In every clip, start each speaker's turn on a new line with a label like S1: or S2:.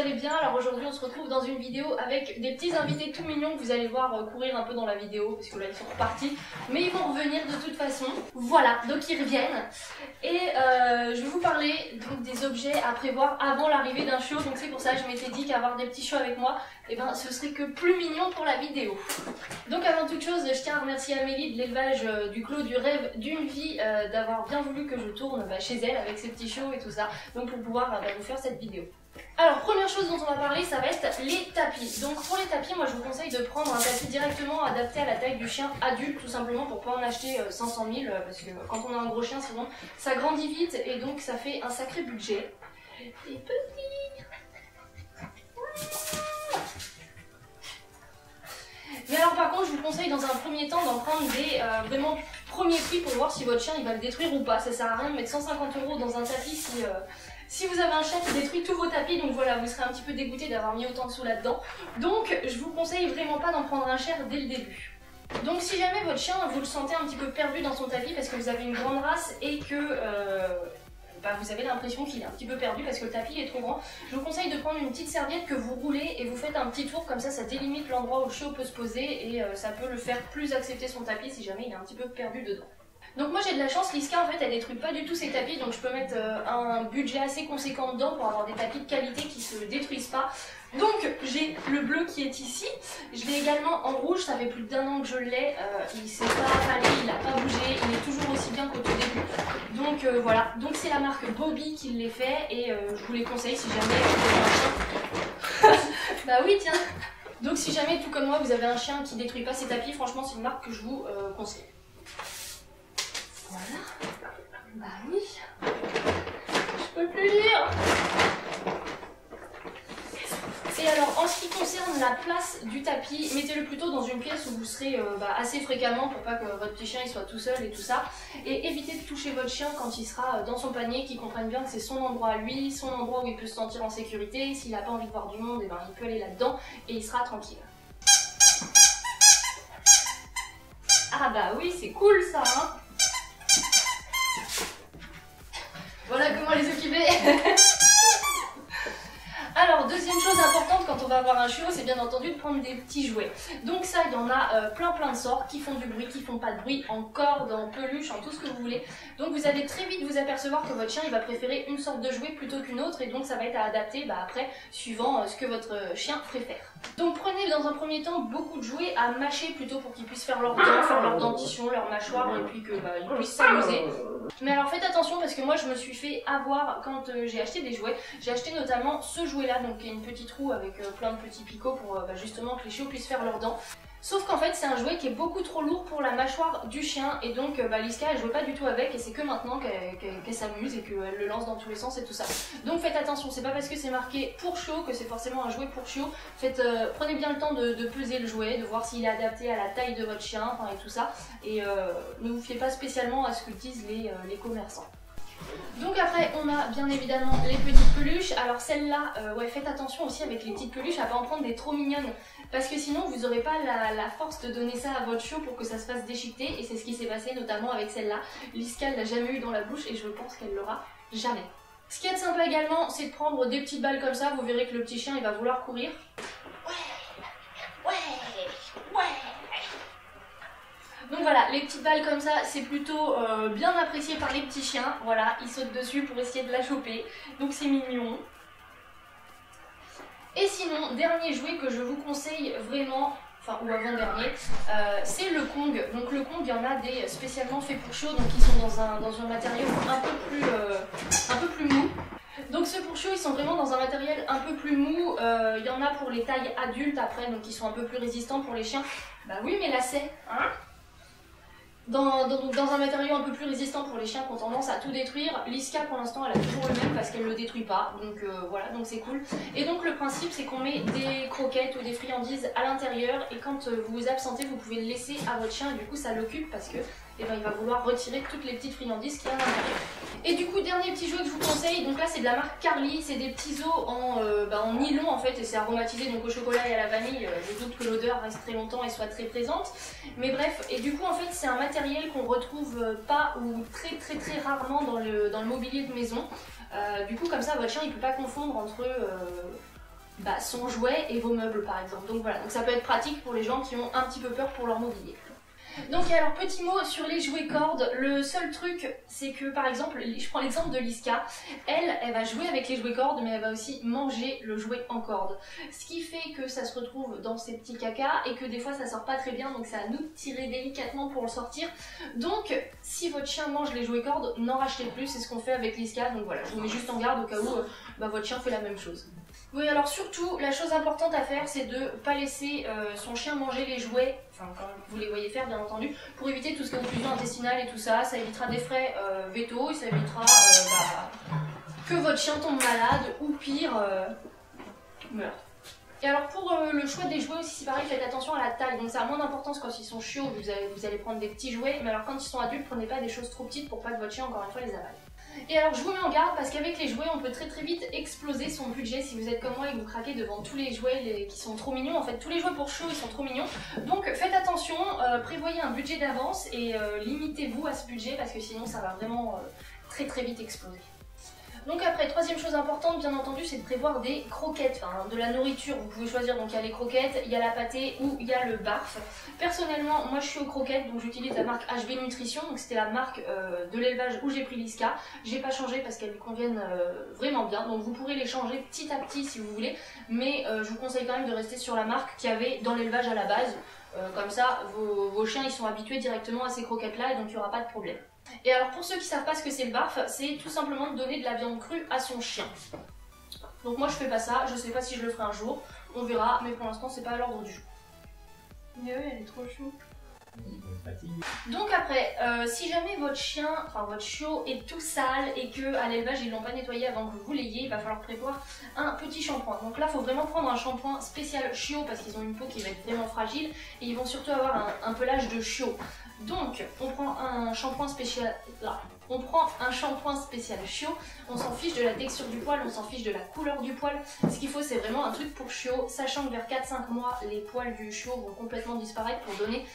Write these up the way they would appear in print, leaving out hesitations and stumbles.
S1: allez bien. Alors aujourd'hui on se retrouve dans une vidéo avec des petits invités tout mignons que vous allez voir courir un peu dans la vidéo parce que là ils sont repartis, mais ils vont revenir de toute façon. Voilà, donc ils reviennent et je vais vous parler donc des objets à prévoir avant l'arrivée d'un chiot. Donc c'est pour ça que je m'étais dit qu'avoir des petits chiots avec moi, et ben ce serait que plus mignon pour la vidéo. Donc avant toute chose, je tiens à remercier Amélie de l'élevage du clos du rêve d'une vie d'avoir bien voulu que je tourne chez elle avec ses petits chiots et tout ça, donc pour pouvoir vous faire cette vidéo. Alors première chose dont on va parler, ça va être les tapis. Donc pour les tapis, moi je vous conseille de prendre un tapis directement adapté à la taille du chien adulte, tout simplement pour pas en acheter 500 000 parce que quand on a un gros chien sinon ça grandit vite et donc ça fait un sacré budget. Les petits. Mais alors par contre je vous conseille dans un premier temps d'en prendre des vraiment premier prix pour voir si votre chien il va le détruire ou pas. Ça sert à rien de mettre 150 € dans un tapis si vous avez un chien qui détruit tous vos tapis, donc voilà, vous serez un petit peu dégoûté d'avoir mis autant de sous là-dedans. Donc je vous conseille vraiment pas d'en prendre un cher dès le début. Donc si jamais votre chien, vous le sentez un petit peu perdu dans son tapis parce que vous avez une grande race et que vous avez l'impression qu'il est un petit peu perdu parce que le tapis est trop grand, je vous conseille de prendre une petite serviette que vous roulez et vous faites un petit tour, comme ça délimite l'endroit où le chiot peut se poser et ça peut le faire plus accepter son tapis si jamais il est un petit peu perdu dedans. Donc moi j'ai de la chance, Liska en fait elle détruit pas du tout ses tapis, donc je peux mettre un budget assez conséquent dedans pour avoir des tapis de qualité qui se détruisent pas. Donc j'ai le bleu qui est ici, je l'ai également en rouge, ça fait plus d'1 an que je l'ai, il s'est pas affalé, il n'a pas bougé, il est toujours aussi bien qu'au tout début. Donc voilà, donc c'est la marque Bobby qui les fait et je vous les conseille si jamais vous avez un chien. Bah oui tiens. Donc si jamais tout comme moi vous avez un chien qui détruit pas ses tapis, franchement c'est une marque que je vous conseille. Voilà. Bah oui. Je peux plus lire. Et alors, en ce qui concerne la place du tapis, mettez-le plutôt dans une pièce où vous serez assez fréquemment pour pas que votre petit chien il soit tout seul et tout ça. Et évitez de toucher votre chien quand il sera dans son panier, qu'il comprenne bien que c'est son endroit à lui, son endroit où il peut se sentir en sécurité. S'il n'a pas envie de voir du monde, et ben, il peut aller là-dedans et il sera tranquille. Ah bah oui, c'est cool ça hein. Voilà comment les occuper. Alors deuxième chose importante quand on va avoir un chiot, c'est bien entendu de prendre des petits jouets. Donc ça il y en a plein de sortes qui font du bruit, qui font pas de bruit, en corde, en peluche, en tout ce que vous voulez. Donc vous allez très vite vous apercevoir que votre chien il va préférer une sorte de jouet plutôt qu'une autre et donc ça va être à adapter après suivant ce que votre chien préfère. Donc prenez dans un premier temps beaucoup de jouets à mâcher plutôt pour qu'ils puissent faire leurs dents, faire leur dentition, leur mâchoire et puis qu'ils puissent s'amuser. Mais alors faites attention parce que moi je me suis fait avoir quand j'ai acheté des jouets. J'ai acheté notamment ce jouet là, donc qui est une petite roue avec plein de petits picots pour justement que les chiots puissent faire leurs dents. Sauf qu'en fait c'est un jouet qui est beaucoup trop lourd pour la mâchoire du chien et donc Liska elle jouait pas du tout avec et c'est que maintenant qu'elle s'amuse et qu'elle le lance dans tous les sens et tout ça. Donc faites attention, c'est pas parce que c'est marqué pour chiot que c'est forcément un jouet pour chiot. Prenez bien le temps de peser le jouet, de voir s'il est adapté à la taille de votre chien et tout ça et ne vous fiez pas spécialement à ce que disent les commerçants. Donc après on a bien évidemment les petites peluches. Alors celles-là, faites attention aussi avec les petites peluches à pas en prendre des trop mignonnes parce que sinon vous n'aurez pas la force de donner ça à votre chiot pour que ça se fasse déchiqueter et c'est ce qui s'est passé notamment avec celle-là. Liska l'a jamais eu dans la bouche et je pense qu'elle l'aura jamais. Ce qui est sympa également c'est de prendre des petites balles comme ça, vous verrez que le petit chien il va vouloir courir. Ouais. Donc voilà, les petites balles comme ça, c'est plutôt bien apprécié par les petits chiens. Voilà, ils sautent dessus pour essayer de la choper. Donc c'est mignon. Et sinon, dernier jouet que je vous conseille vraiment, ou avant-dernier, c'est le Kong. Donc le Kong, il y en a des spécialement faits pour chiot, donc ils sont dans un matériau un peu plus mou. Donc ceux pour chiot ils sont vraiment dans un matériel un peu plus mou, il y en a pour les tailles adultes après, donc ils sont un peu plus résistants pour les chiens. Bah oui mais là c'est, hein, dans un matériau un peu plus résistant pour les chiens qui ont tendance à tout détruire. Liska pour l'instant elle a toujours le même parce qu'elle le détruit pas, donc voilà, donc c'est cool. Et donc le principe c'est qu'on met des croquettes ou des friandises à l'intérieur et quand vous vous absentez vous pouvez le laisser à votre chien et du coup ça l'occupe parce que il va vouloir retirer toutes les petites friandises qu'il y a à l'intérieur. Et du coup dernier petit jouet que je vous conseille, donc là c'est de la marque Carly, c'est des petits os en nylon en fait et c'est aromatisé donc au chocolat et à la vanille. Je doute que l'odeur reste très longtemps et soit très présente, mais bref. Et du coup en fait c'est un matériel qu'on retrouve pas ou très rarement dans le mobilier de maison. Du coup comme ça votre chien il peut pas confondre entre son jouet et vos meubles par exemple. Donc voilà, donc ça peut être pratique pour les gens qui ont un petit peu peur pour leur mobilier. Donc alors petit mot sur les jouets cordes, le seul truc c'est que par exemple, je prends l'exemple de Liska, elle va jouer avec les jouets cordes mais elle va aussi manger le jouet en corde. Ce qui fait que ça se retrouve dans ces petits cacas et que des fois ça sort pas très bien, donc c'est à nous de tirer délicatement pour le sortir. Donc si votre chien mange les jouets cordes, n'en rachetez plus, c'est ce qu'on fait avec Liska, donc voilà, je vous mets juste en garde au cas où votre chien fait la même chose. Oui, alors surtout, la chose importante à faire, c'est de ne pas laisser son chien manger les jouets, enfin quand vous les voyez faire bien entendu, pour éviter tout ce qui est occlusion intestinale et tout ça. Ça évitera des frais vétos et ça évitera que votre chien tombe malade ou pire, meurt. Et alors pour le choix des jouets aussi c'est pareil, faites attention à la taille, donc ça a moins d'importance quand ils sont chiots, vous allez prendre des petits jouets, mais alors quand ils sont adultes, prenez pas des choses trop petites pour pas que votre chien encore une fois les avale. Et alors je vous mets en garde parce qu'avec les jouets on peut très vite exploser son budget si vous êtes comme moi et que vous craquez devant tous les jouets qui sont trop mignons. En fait tous les jouets pour chiots ils sont trop mignons, donc faites attention, prévoyez un budget d'avance et limitez-vous à ce budget parce que sinon ça va vraiment très vite exploser. Donc après, troisième chose importante, bien entendu, c'est de prévoir des croquettes, enfin de la nourriture. Vous pouvez choisir, donc il y a les croquettes, il y a la pâtée ou il y a le barf. Personnellement, moi je suis aux croquettes, donc j'utilise la marque HB Nutrition, donc c'était la marque de l'élevage où j'ai pris Liska. J'ai pas changé parce qu'elles lui conviennent vraiment bien, donc vous pourrez les changer petit à petit si vous voulez, mais je vous conseille quand même de rester sur la marque qu'il y avait dans l'élevage à la base. Comme ça, vos chiens ils sont habitués directement à ces croquettes là et donc il n'y aura pas de problème. Et alors pour ceux qui savent pas ce que c'est le barf, c'est tout simplement de donner de la viande crue à son chien. Donc moi je fais pas ça, je sais pas si je le ferai un jour, on verra, mais pour l'instant c'est pas à l'ordre du jour. Mais oui, elle est trop chou. Donc après, si jamais votre chien, enfin votre chiot est tout sale et que à l'élevage ils l'ont pas nettoyé avant que vous l'ayez, il va falloir prévoir un petit shampoing. Donc là, il faut vraiment prendre un shampoing spécial chiot parce qu'ils ont une peau qui va être vraiment fragile et ils vont surtout avoir un pelage de chiot. Donc on prend un shampoing spécial là. On prend un shampoing spécial chiot, on s'en fiche de la texture du poil, on s'en fiche de la couleur du poil. Ce qu'il faut c'est vraiment un truc pour chiot, sachant que vers 4-5 mois, les poils du chiot vont complètement disparaître pour donner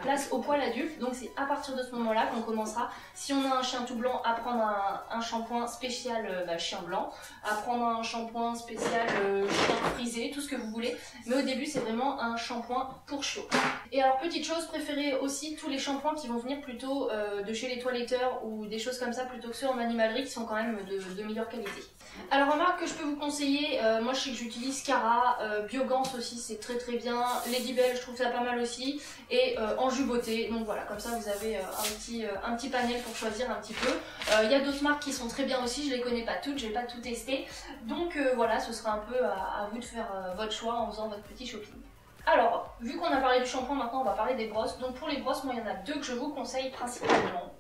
S1: place aux poils adultes. Donc c'est à partir de ce moment-là qu'on commencera, si on a un chien tout blanc, à prendre un shampoing spécial chien blanc, à prendre un shampoing spécial chien frisé, tout ce que vous voulez. Mais au début c'est vraiment un shampoing pour chiot. Et alors petite chose, préférez aussi tous les shampoings qui vont venir plutôt de chez les toiletteurs ou des choses comme ça plutôt que ceux en animalerie qui sont quand même de meilleure qualité. Alors en marque que je peux vous conseiller, moi je sais que j'utilise Cara, Biogans aussi c'est très bien, Ladybell je trouve ça pas mal aussi, et Anjou Beauté, donc voilà, comme ça vous avez un petit panel pour choisir un petit peu. Il y a d'autres marques qui sont très bien aussi, je les connais pas toutes, j'ai pas tout testé, donc voilà, ce sera un peu à vous de faire votre choix en faisant votre petit shopping. Alors, vu qu'on a parlé du shampoing, maintenant on va parler des brosses. Donc pour les brosses, moi il y en a deux que je vous conseille principalement.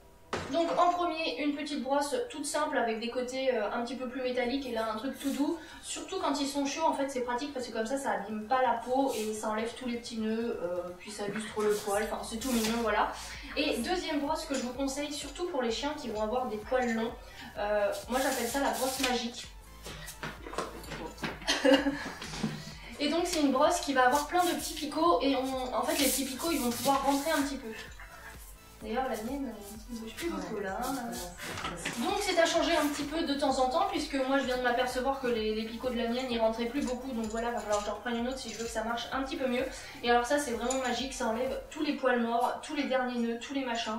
S1: Donc en premier, une petite brosse toute simple avec des côtés un petit peu plus métalliques et là un truc tout doux. Surtout quand ils sont chauds en fait c'est pratique parce que comme ça abîme pas la peau et ça enlève tous les petits nœuds, puis ça lustre le poil, enfin c'est tout mignon voilà. Et deuxième brosse que je vous conseille surtout pour les chiens qui vont avoir des poils longs, moi j'appelle ça la brosse magique. Et donc c'est une brosse qui va avoir plein de petits picots et en fait les petits picots ils vont pouvoir rentrer un petit peu. D'ailleurs la mienne ne bouge plus beaucoup là. Donc c'est à changer un petit peu de temps en temps puisque moi je viens de m'apercevoir que les picots de la mienne ils rentraient plus beaucoup, donc voilà, il va falloir que j'en reprenne une autre si je veux que ça marche un petit peu mieux. Et alors ça c'est vraiment magique, ça enlève tous les poils morts, tous les derniers nœuds, tous les machins,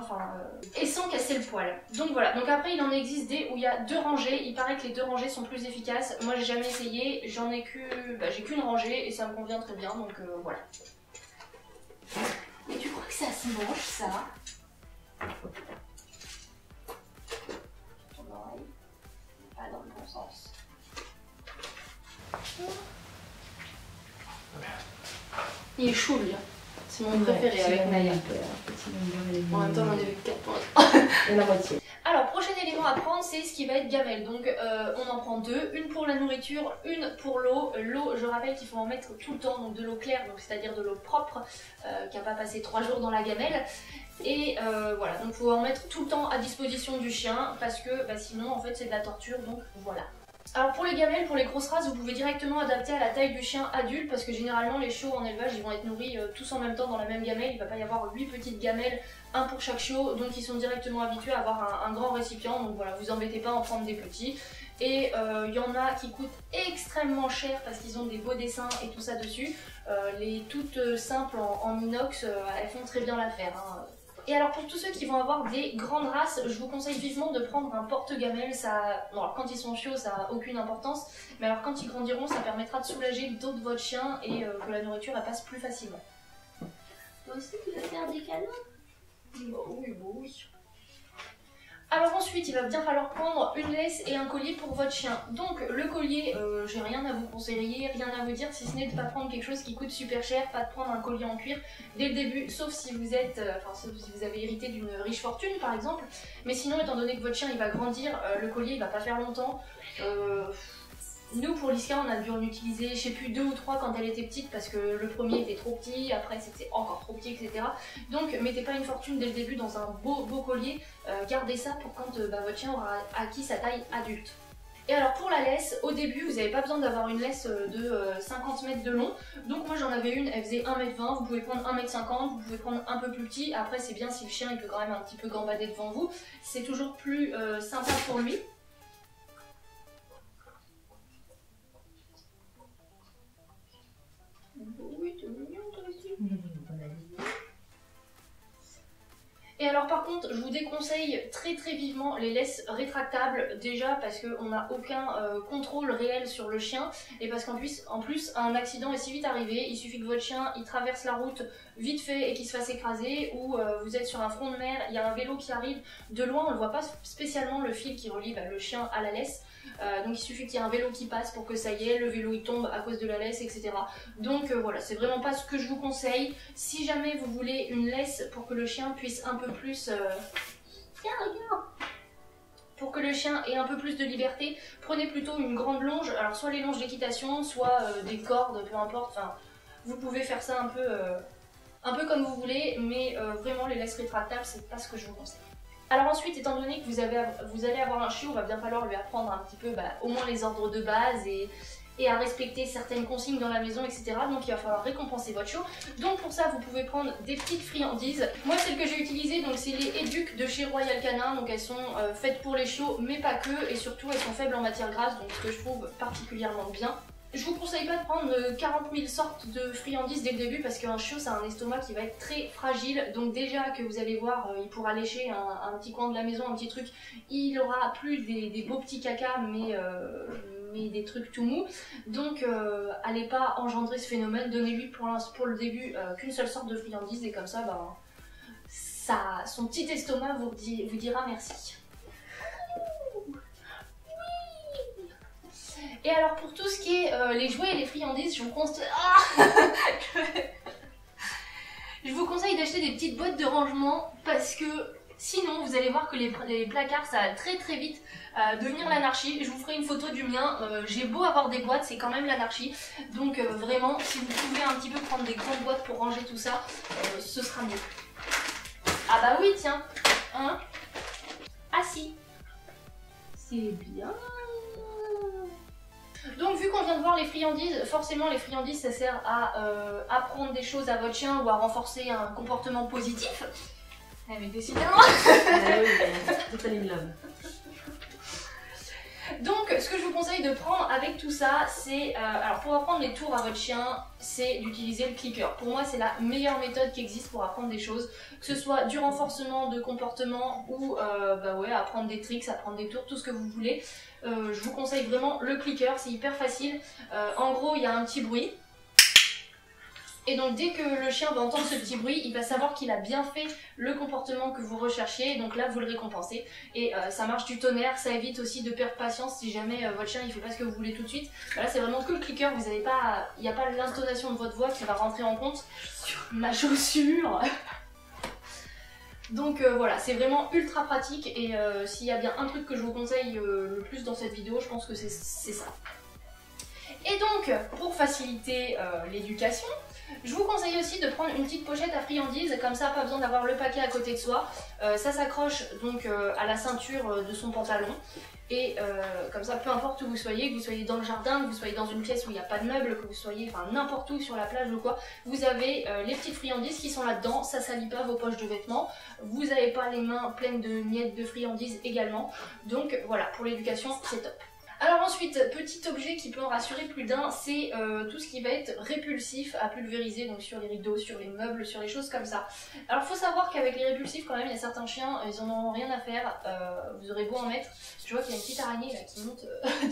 S1: et sans casser le poil. Donc voilà, donc après il en existe des où il y a deux rangées, il paraît que les deux rangées sont plus efficaces. Moi j'ai jamais essayé, j'en ai j'ai qu'une rangée et ça me convient très bien, donc voilà. Et tu crois que ça se mange ça? Ton oreille, pas dans le bon sens. Il est chaud lui, c'est mon préféré avec Naya. En même temps j'en ai vu 4 points.
S2: Et la moitié.
S1: Alors prochain élément à prendre c'est ce qui va être gamelle, donc on en prend deux, une pour la nourriture, une pour l'eau. L'eau je rappelle qu'il faut en mettre tout le temps, donc de l'eau claire, donc c'est-à-dire de l'eau propre, qui n'a pas passé 3 jours dans la gamelle. Et voilà, donc il faut en mettre tout le temps à disposition du chien parce que sinon en fait c'est de la torture, donc voilà. Alors pour les gamelles, pour les grosses races, vous pouvez directement adapter à la taille du chien adulte parce que généralement les chiots en élevage ils vont être nourris tous en même temps dans la même gamelle, il va pas y avoir 8 petites gamelles, un pour chaque chiot, donc ils sont directement habitués à avoir un grand récipient, donc voilà, vous embêtez pas à en prendre des petits. Et il y en a qui coûtent extrêmement cher parce qu'ils ont des beaux dessins et tout ça dessus. Les toutes simples en inox, elles font très bien l'affaire, hein. Et alors pour tous ceux qui vont avoir des grandes races, je vous conseille vivement de prendre un porte-gamelle. Bon, alors quand ils sont chiots, ça n'a aucune importance, mais alors quand ils grandiront, ça permettra de soulager le dos de votre chien et que la nourriture elle passe plus facilement. Toi aussi tu vas faire des câlins? Bon oui. Alors ensuite, il va bien falloir prendre une laisse et un collier pour votre chien. Donc le collier, j'ai rien à vous conseiller, rien à vous dire si ce n'est de ne pas prendre quelque chose qui coûte super cher, pas de prendre un collier en cuir dès le début, sauf si vous êtes, sauf si vous avez hérité d'une riche fortune par exemple. Mais sinon, étant donné que votre chien il va grandir, le collier il va pas faire longtemps. Nous pour Liska on a dû en utiliser je sais plus 2 ou 3 quand elle était petite parce que le premier était trop petit, après c'était encore trop petit, etc. Donc mettez pas une fortune dès le début dans un beau collier, gardez ça pour quand votre chien aura acquis sa taille adulte. Et alors pour la laisse, au début vous n'avez pas besoin d'avoir une laisse de 50 mètres de long. Donc moi j'en avais une, elle faisait 1 m 20, vous pouvez prendre 1 m 50, vous pouvez prendre un peu plus petit. Après c'est bien si le chien il peut quand même un petit peu gambader devant vous, c'est toujours plus sympa pour lui. Oui, t'es mignon toi aussi. Et alors par contre, je vous déconseille très vivement les laisses rétractables, déjà parce qu'on n'a aucun contrôle réel sur le chien et parce qu'en plus un accident est si vite arrivé, il suffit que votre chien il traverse la route vite fait et qu'il se fasse écraser, ou vous êtes sur un front de mer, il y a un vélo qui arrive, de loin on ne voit pas spécialement le fil qui relie le chien à la laisse. Donc il suffit qu'il y ait un vélo qui passe pour que ça y est, le vélo il tombe à cause de la laisse, etc. Donc voilà, c'est vraiment pas ce que je vous conseille. Si jamais vous voulez une laisse pour que le chien puisse un peu plus... Tiens, regarde! Pour que le chien ait un peu plus de liberté, prenez plutôt une grande longe. Alors soit les longes d'équitation, soit des cordes, peu importe. Enfin, vous pouvez faire ça un peu comme vous voulez, mais vraiment les laisses rétractables, c'est pas ce que je vous conseille. Alors ensuite, étant donné que vous allez avoir un chiot, il va bien falloir lui apprendre un petit peu au moins les ordres de base et à respecter certaines consignes dans la maison, etc. Donc il va falloir récompenser votre chiot. Donc pour ça, vous pouvez prendre des petites friandises. Moi, celles que j'ai utilisées, donc c'est les Educ de chez Royal Canin. Donc elles sont faites pour les chiots, mais pas que. Et surtout, elles sont faibles en matière grasse, donc ce que je trouve particulièrement bien. Je vous conseille pas de prendre 40 000 sortes de friandises dès le début parce qu'un chiot ça a un estomac qui va être très fragile, donc déjà que vous allez voir il pourra lécher un petit coin de la maison, un petit truc, il aura plus des beaux petits cacas mais des trucs tout mous, donc allez pas engendrer ce phénomène, donnez-lui pour le début qu'une seule sorte de friandise et comme ça, son petit estomac vous dira merci. Et alors pour tout ce qui est les jouets et les friandises, je vous conseille d'acheter des petites boîtes de rangement parce que sinon vous allez voir que les placards ça va très vite devenir l'anarchie. Je vous ferai une photo du mien, j'ai beau avoir des boîtes, c'est quand même l'anarchie. Donc vraiment, si vous pouvez un petit peu prendre des grandes boîtes pour ranger tout ça, ce sera mieux. Ah bah oui tiens, hein? Ah si, c'est bien. Donc vu qu'on vient de voir les friandises, forcément les friandises ça sert à apprendre des choses à votre chien ou à renforcer un comportement positif. Eh mais décidément. Donc ce que je vous conseille de prendre avec tout ça, c'est, alors pour apprendre les tours à votre chien, c'est d'utiliser le clicker. Pour moi c'est la meilleure méthode qui existe pour apprendre des choses, que ce soit du renforcement de comportement ou apprendre des tricks, apprendre des tours, tout ce que vous voulez. Je vous conseille vraiment le clicker, c'est hyper facile. En gros il y a un petit bruit. Et donc dès que le chien va entendre ce petit bruit, il va savoir qu'il a bien fait le comportement que vous recherchiez, donc là vous le récompensez. Et ça marche du tonnerre, ça évite aussi de perdre patience si jamais votre chien il fait pas ce que vous voulez tout de suite. Là c'est vraiment que le clicker, vous avez pas, il n'y a pas l'intonation de votre voix qui va rentrer en compte. Ma chaussure. Donc voilà, c'est vraiment ultra pratique et s'il y a bien un truc que je vous conseille le plus dans cette vidéo, je pense que c'est ça. Et donc, pour faciliter l'éducation, je vous conseille aussi de prendre une petite pochette à friandises, comme ça pas besoin d'avoir le paquet à côté de soi. Ça s'accroche donc à la ceinture de son pantalon. Et comme ça, peu importe où vous soyez, que vous soyez dans le jardin, que vous soyez dans une pièce où il n'y a pas de meubles, que vous soyez n'importe où sur la plage ou quoi, vous avez les petites friandises qui sont là-dedans, ça salit pas vos poches de vêtements, vous n'avez pas les mains pleines de miettes de friandises également. Donc voilà, pour l'éducation, c'est top. Alors ensuite, petit objet qui peut en rassurer plus d'un, c'est tout ce qui va être répulsif à pulvériser, donc sur les rideaux, sur les meubles, sur les choses comme ça. Alors faut savoir qu'avec les répulsifs quand même, il y a certains chiens, ils en ont rien à faire, vous aurez beau en mettre. Je vois qu'il y a une petite araignée là qui monte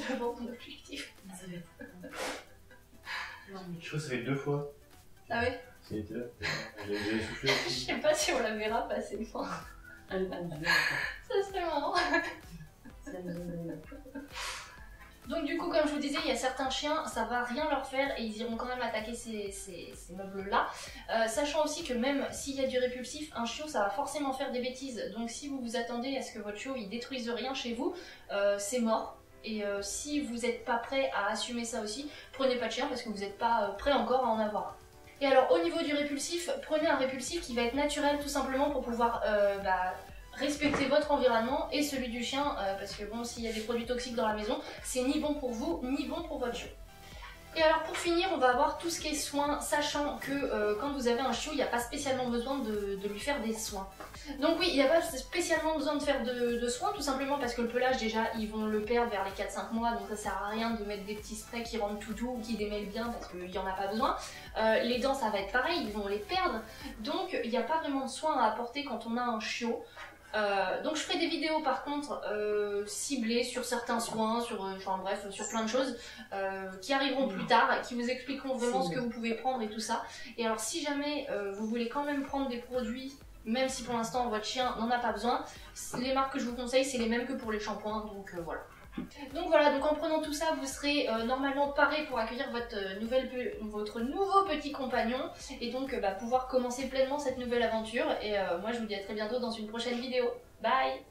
S1: devant ton objectif.
S2: Je crois que ça fait 2 fois.
S1: Ah ouais?
S2: Ça était là. J'avais soufflé.
S1: Je sais pas si on la verra passer fort. Ça serait marrant. Donc du coup, comme je vous disais, il y a certains chiens, ça va rien leur faire et ils iront quand même attaquer ces meubles-là. Sachant aussi que même s'il y a du répulsif, un chiot, ça va forcément faire des bêtises. Donc si vous vous attendez à ce que votre chiot il détruise rien chez vous, c'est mort. Et si vous n'êtes pas prêt à assumer ça aussi, prenez pas de chien parce que vous n'êtes pas prêt encore à en avoir un. Et alors au niveau du répulsif, prenez un répulsif qui va être naturel tout simplement pour pouvoir respecter votre environnement et celui du chien, parce que bon, s'il y a des produits toxiques dans la maison, c'est ni bon pour vous, ni bon pour votre chiot. Et alors pour finir, on va avoir tout ce qui est soins, sachant que quand vous avez un chiot, il n'y a pas spécialement besoin de lui faire des soins. Donc oui, il n'y a pas spécialement besoin de faire de soins, tout simplement parce que le pelage déjà, ils vont le perdre vers les 4-5 mois, donc ça sert à rien de mettre des petits sprays qui rendent tout doux ou qui démêlent bien, parce qu'il n'y en a pas besoin. Les dents, ça va être pareil, ils vont les perdre, donc il n'y a pas vraiment de soins à apporter quand on a un chiot. Donc je ferai des vidéos par contre ciblées sur certains soins, enfin bref, sur plein de choses qui arriveront plus tard, qui vous expliqueront vraiment ce que vous pouvez prendre et tout ça. Et alors si jamais vous voulez quand même prendre des produits, même si pour l'instant votre chien n'en a pas besoin, les marques que je vous conseille c'est les mêmes que pour les shampoings, donc voilà. Donc voilà, donc en prenant tout ça, vous serez normalement paré pour accueillir votre nouveau petit compagnon et donc pouvoir commencer pleinement cette nouvelle aventure. Et moi je vous dis à très bientôt dans une prochaine vidéo. Bye!